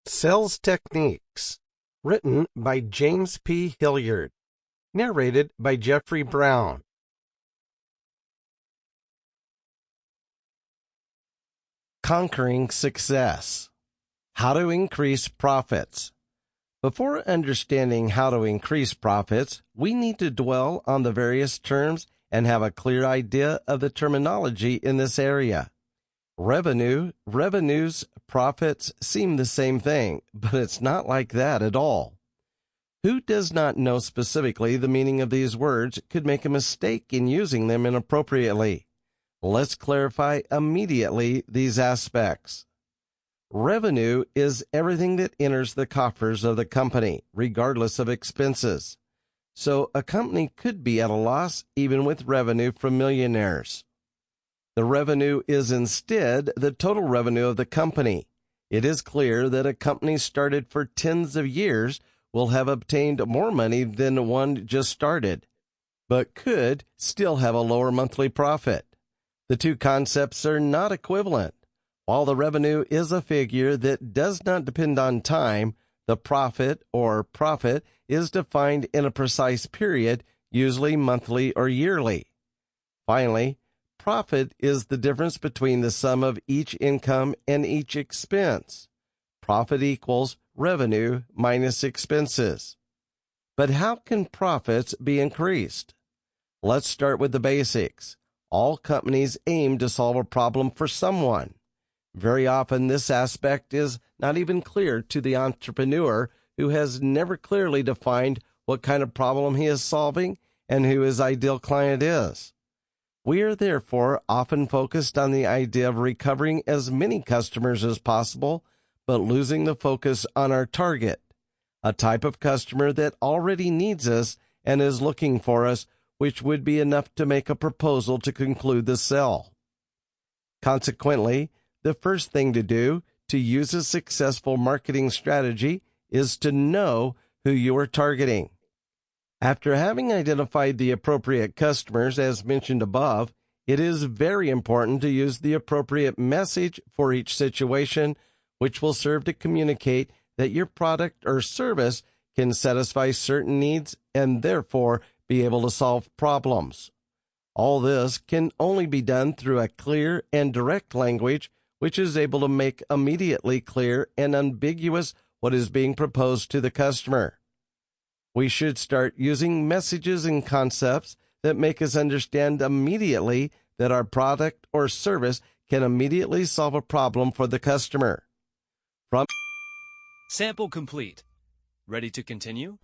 Sales Techniques, written by James P. Hillard, narrated by Jeffrey Brown. Conquering Success. How to increase profits. Before understanding how to increase profits, we need to dwell on the various terms and have a clear idea of the terminology in this area. Revenues, profits seem the same thing, but it's not like that at all. Who does not know specifically the meaning of these words could make a mistake in using them inappropriately. Let's clarify immediately these aspects. Revenue is everything that enters the coffers of the company, regardless of expenses. So a company could be at a loss even with revenue from millionaires. The revenue is instead the total revenue of the company. It is clear that a company started for tens of years will have obtained more money than one just started, but could still have a lower monthly profit. The two concepts are not equivalent. While the revenue is a figure that does not depend on time, the profit is defined in a precise period, usually monthly or yearly. Finally, profit is the difference between the sum of each income and each expense. Profit equals revenue minus expenses. But how can profits be increased? Let's start with the basics. All companies aim to solve a problem for someone. Very often, this aspect is not even clear to the entrepreneur who has never clearly defined what kind of problem he is solving and who his ideal client is. We are therefore often focused on the idea of recovering as many customers as possible, but losing the focus on our target, a type of customer that already needs us and is looking for us, which would be enough to make a proposal to conclude the sale. Consequently, the first thing to do to use a successful marketing strategy is to know who you are targeting. After having identified the appropriate customers as mentioned above, it is very important to use the appropriate message for each situation, which will serve to communicate that your product or service can satisfy certain needs and therefore be able to solve problems. All this can only be done through a clear and direct language which is able to make immediately clear and unambiguous what is being proposed to the customer. We should start using messages and concepts that make us understand immediately that our product or service can immediately solve a problem for the customer. Sample complete. Ready to continue?